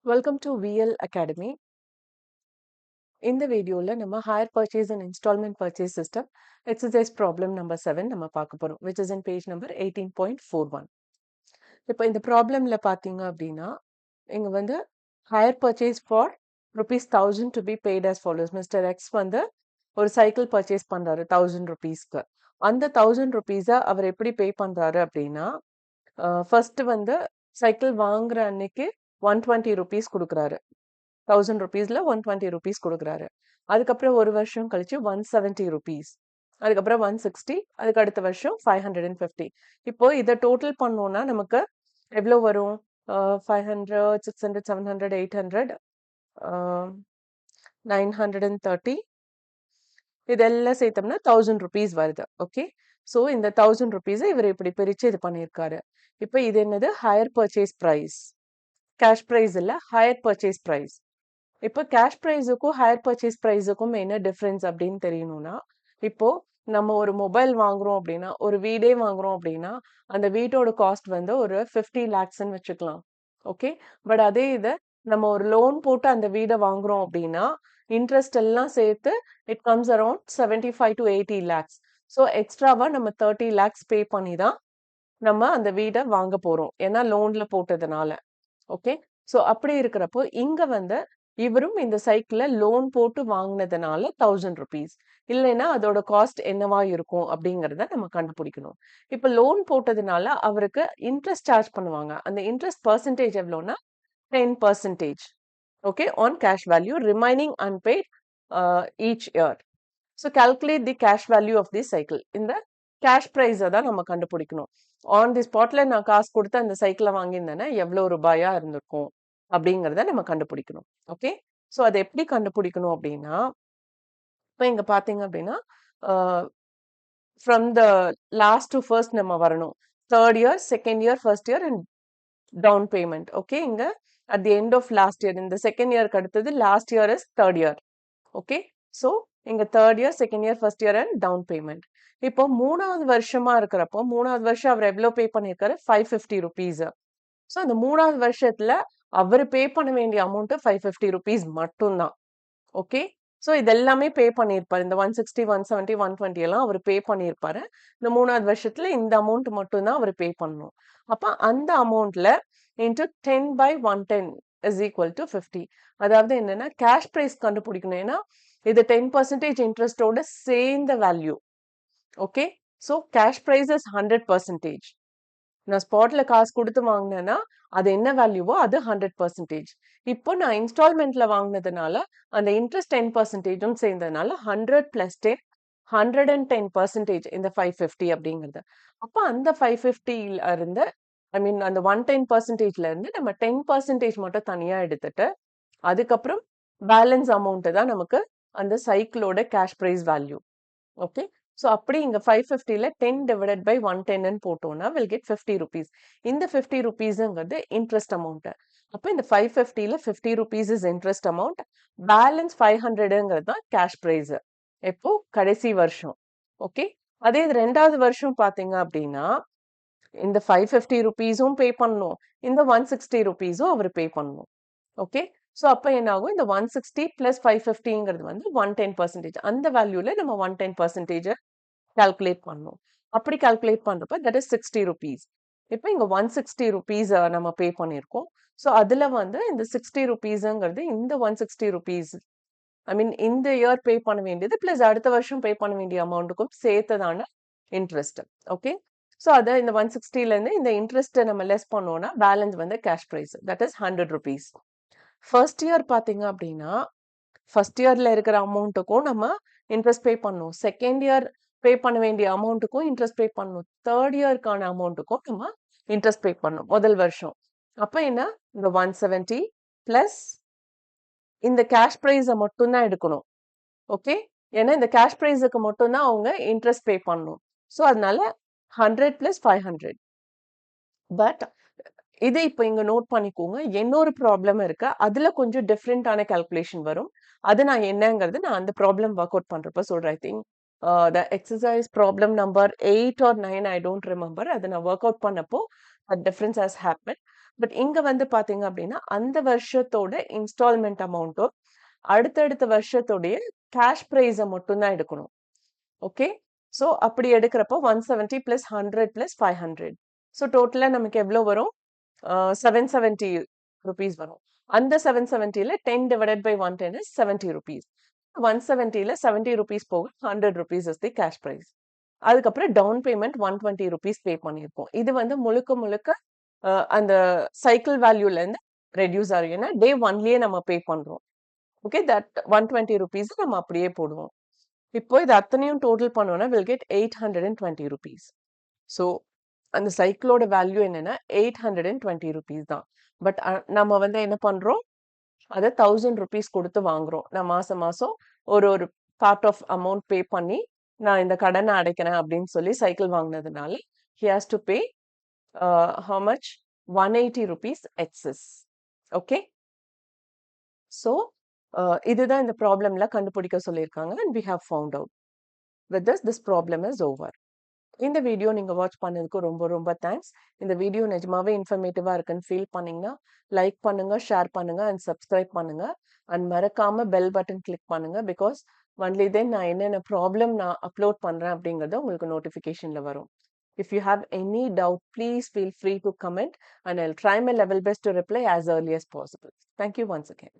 Welcome to VL Academy. இந்த வீடியோல நம்ம hire purchase and instalment purchase system exercise problem number 7 நம்ம பார்க்க போறோம் which is in page number 18.41. இப்போ இந்த ப்ராப்ளம்ல பார்த்தீங்க அப்படின்னா இங்க வந்து hire purchase for ₹1000 to be paid as follows. Mister X வந்து ஒரு சைக்கிள் பர்ச்சேஸ் பண்றாரு ₹1000. அந்த ₹1000 அவர் எப்படி பே பண்றாரு அப்படின்னா ஃபர்ஸ்ட் வந்து சைக்கிள் வாங்குற அன்னைக்கு ₹120 கொடுக்குறாரு. ₹1000ல ₹120 கொடுக்குறாரு. அதுக்கப்புறம் ஒரு வருஷம் கழிச்சு ₹170, அதுக்கப்புறம் 160, அதுக்கு அடுத்த வருஷம் 550. இப்போ இதை டோட்டல் பண்ணோம்னா நமக்கு எவ்வளோ வரும்? 500, 600, 700, 800, 930, இதெல்லாம் சேர்த்தோம்னா ₹1000 வருது. ஓகே, ஸோ இந்த ₹1000 இவர் இப்படி பிரிச்சு இது பண்ணியிருக்காரு. இப்போ இது என்னது? Hire purchase price. Cash price இல்ல, ஹையர் பர்ச்சேஸ் ப்ரைஸ். இப்போ கேஷ் ப்ரைஸுக்கும் ஹையர் பர்ச்சேஸ் ப்ரைஸுக்கும் என்ன டிஃப்ரென்ஸ் அப்படின்னு தெரியணும்னா, இப்போ நம்ம ஒரு மொபைல் வாங்குறோம் அப்படின்னா, ஒரு வீடே வாங்குறோம் அப்படின்னா, அந்த வீட்டோட காஸ்ட் வந்து ஒரு 50 lakhsன்னு வச்சுக்கலாம். ஓகே, பட் அதே இதை நம்ம ஒரு லோன் போட்டு அந்த வீடை வாங்குறோம் அப்படின்னா, இன்ட்ரெஸ்ட் எல்லாம் சேர்த்து it comes around 75 to 80 lakhs. So எக்ஸ்ட்ராவா நம்ம 30 lakhs பே பண்ணி தான் நம்ம அந்த வீடை வாங்க போறோம், ஏன்னா லோன்ல போட்டதுனால. ஓகே, ஸோ அப்படி இருக்கிறப்போ இங்க வந்து இவரும் இந்த சைக்கிளை லோன் போட்டு வாங்கினதுனால ₹1000. இல்லைன்னா அதோட காஸ்ட் என்னவா இருக்கும் அப்படிங்கிறத நம்ம கண்டுபிடிக்கணும். இப்போ லோன் போட்டதுனால அவருக்கு இன்ட்ரெஸ்ட் சார்ஜ் பண்ணுவாங்க. அந்த இன்ட்ரெஸ்ட் பர்சன்டேஜ் எவ்வளோன்னா 10%. Okay, on cash value remaining unpaid each year. So calculate the cash value of the cycle. இந்த கேஷ் ப்ரைஸை தான் நம்ம கண்டுபிடிக்கணும். ஆன் தி ஸ்பாட்ல நான் காசு கொடுத்து அந்த சைக்கிளை வாங்கியிருந்தேன்னா எவ்வளோ ரூபாயா இருந்திருக்கும் அப்படிங்கிறத நம்ம கண்டுபிடிக்கணும். ஓகே, ஸோ அதை எப்படி கண்டுபிடிக்கணும் அப்படின்னா, இப்போ இங்க பார்த்தீங்க அப்படின்னா from the last to first நம்ம வரணும். Third year, second year, first year and down payment. Okay, இங்க at the end of last year, இந்த செகண்ட் இயருக்கு அடுத்தது last year is third year. Okay, so இங்க third year, second year, first year and down payment. இப்போ 3வது வருஷமா இருக்கிறப்போ 3வது வருஷம் அவர் எவ்வளோ பே பண்ணியிருக்காரு? ₹550. ஸோ அந்த 3வது வருஷத்துல அவர் பே பண்ண வேண்டிய அமௌண்ட் ₹550 மட்டும்தான். ஓகே, ஸோ இதெல்லாமே பே பண்ணியிருப்பாரு. இந்த 160, 170, 120 எல்லாம் அவர் பே பண்ணியிருப்பாரு. இந்த 3வது வருஷத்துல இந்த அமௌண்ட் மட்டும்தான் அவர் பே பண்ணணும். அப்ப அந்த அமௌண்ட்ல இன்டூ 10/110 இஸ் ஈக்குவல் டு 50. அதாவது என்னன்னா கேஷ் பிரைஸ் கண்டுபிடிக்கணும். ஏன்னா இது 10% இன்ட்ரெஸ்டோட சேர்ந்த value. Okay, so cash price is 100%. நான் ஸ்பாட்ல காசு கொடுத்து வாங்கினேன்னா அது என்ன வேல்யூவோ அது 100%. இப்போ நான் இன்ஸ்டால்மெண்ட்ல வாங்கினதுனால அந்த இன்ட்ரெஸ்ட் 10%ம் சேர்ந்ததுனால 100 + 10, 110% இந்த 550 அப்படிங்கிறது. அப்போ அந்த 550ல இருந்து ஐ மீன் அந்த 110%ல இருந்து நம்ம 10% மட்டும் தனியா எடுத்துட்டு அதுக்கப்புறம் பேலன்ஸ் அமௌண்ட் தான் நமக்கு அந்த சைக்கிளோட cash price value. Okay, so அப்படி இங்க 550ல 10/110ன்னு போட்டோம்னா வில் கெட் ₹50. இந்த ₹50ங்கிறது இன்ட்ரெஸ்ட் அமௌண்ட். அப்போ இந்த 550ல ₹50 இஸ் இன்ட்ரெஸ்ட் அமௌண்ட், பேலன்ஸ் 500ங்கிறது தான் கேஷ் பிரைஸ். எப்போ? கடைசி வருஷம். ஓகே, அதே இது 2வது வருஷம் பாத்தீங்க அப்படின்னா இந்த ₹550ம் பே பண்ணணும், இந்த ₹160ம் அவர் பே பண்ணணும். ஓகே, ஸோ அப்ப என்ன ஆகும்? இந்த 160 + 550ங்கிறது வந்து 110%. அந்த வேல்யூல நம்ம 110% கால்குலேட் பண்ணணும். அப்படி கால்குலேட் பண்றப்ப தட் இஸ் ₹60. இப்போ இங்க ₹160 நம்ம பே பண்ணியிருக்கோம். ஸோ அதுல வந்து இந்த ₹60ங்கிறது இந்த ₹160 ஐ மீன் இந்த இயர் பே பண்ண வேண்டியது பிளஸ் அடுத்த வருஷம் பே பண்ண வேண்டிய அமௌண்ட்டுக்கும் சேர்த்ததான இன்ட்ரெஸ்ட். ஓகே, ஸோ அதை இந்த 160ல இருந்து இந்த இன்ட்ரெஸ்ட்டை நம்ம லெஸ் பண்ணோம்னா பேலன்ஸ் வந்து cash price that is ₹100. First year பாத்தீங்க அப்படின்னா ஃபர்ஸ்ட் இயர்ல இருக்கிற அமௌண்ட்டுக்கும் நம்ம இன்ட்ரெஸ்ட் பே பண்ணணும். செகண்ட் இயர் பே பண்ண வேண்டிய அமௌண்ட்டுக்கும் இன்ட்ரெஸ்ட் பே பண்ணணும். தேர்ட் இயர்க்கான அமௌண்ட்டுக்கும் நம்ம இன்ட்ரெஸ்ட் பே பண்ணணும் முதல் வருஷம். அப்ப என்ன? இந்த 170 பிளஸ் இந்த கேஷ் பிரைஸை மட்டும் தான் எடுக்கணும். ஓகே, ஏன்னா இந்த கேஷ் பிரைஸுக்கு மட்டும் தான் அவங்க இன்ட்ரெஸ்ட் பே பண்ணணும். ஸோ அதனால 100 + 500. பட் இதை இப்போ இங்க நோட் பண்ணிக்கோங்க. இன்னொரு ப்ராப்ளம் இருக்கு. அதுல கொஞ்சம் டிஃப்ரெண்டான கால்குலேஷன் வரும். அது நான் என்னங்கிறது நான் அந்த ப்ராப்ளம் ஒர்க் அவுட் பண்றப்ப சொல்றேன். I think the exercise problem number 8 or 9 I don't remember. அதை நான் ஒர்க் அவுட் பண்ணப்போ டிஃபரன்ஸ் ஹாஸ் ஹேப்பன். பட் இங்க வந்து பாத்தீங்க அப்படின்னா அந்த வருஷத்தோட இன்ஸ்டால்மெண்ட் அமௌண்ட்டோ அடுத்தடுத்த வருஷத்தோடைய கேஷ் ப்ரைஸை மட்டும் தான் எடுக்கணும். ஓகே, ஸோ அப்படி எடுக்கிறப்போ 170 பிளஸ் 100 பிளஸ் 500, ஸோ டோட்டலாக நமக்கு எவ்வளோ வரும்? 770 ருபீஸ் வரும். அந்த 770ல 10 டிவைடட் பை 110 இஸ் 70 ருபீஸ். 170ல 70 ருபீஸ் போக 100 rupees is the cash price. அதுக்கப்புறம் டவுன் பேமெண்ட் 120 ருபீஸ் பே பண்ணியிருப்போம். இது வந்து முழுக்க முழுக்க அந்த சைக்கிள் வேல்யூல இருந்து ரெடியூஸ் ஆகும். ஏன்னா டே ஒன்லயே நம்ம பே பண்றோம். ஓகே, தட் 120 ருபீஸ் நம்ம அப்படியே போடுவோம். இப்போ இது அத்தனையும் டோட்டல் பண்ணோம்னா வில் கெட் 820 ருபீஸ். ஸோ அந்த சைக்கிளோட வேல்யூ என்னன்னா 820 ருபீஸ் தான். பட் நம்ம வந்து என்ன பண்றோம், அதை 1000 ருபீஸ் கொடுத்து வாங்குறோம். நான் மாசம் மாசம் ஒரு ஒரு பார்ட் ஆஃப் அமௌண்ட் பே பண்ணி நான் இந்த கடனை அடைக்கிறேன் அப்படின்னு சொல்லி சைக்கிள் வாங்கினதுனால he has to pay how much? 180 rupees excess. Okay, so இதுதான் இந்த ப்ராப்ளம்ல கண்டுபிடிக்க சொல்லியிருக்காங்க and we have found out. With this problem is over. இந்த வீடியோ நீங்க வாட்ச் பண்ணதுக்கு ரொம்ப ரொம்ப தேங்க்ஸ். இந்த வீடியோ நிஜமாவே இன்ஃபர்மேட்டிவா இருக்குன்னு ஃபீல் பண்ணீங்கன்னா லைக் பண்ணுங்க, ஷேர் பண்ணுங்க அண்ட் சப்ஸ்கிரைப் பண்ணுங்க. அண்ட் மறக்காம பெல் பட்டன் கிளிக் பண்ணுங்க. பிகாஸ் ஒன்லி தென் நான் என்னென்ன ப்ராப்ளம் நான் அப்லோட் பண்றேன் அப்படிங்கறது உங்களுக்கு நோட்டிஃபிகேஷன்ல வரும். If you have any doubt, please feel free to comment and I'll try my level best to reply as early as possible. Thank you once again.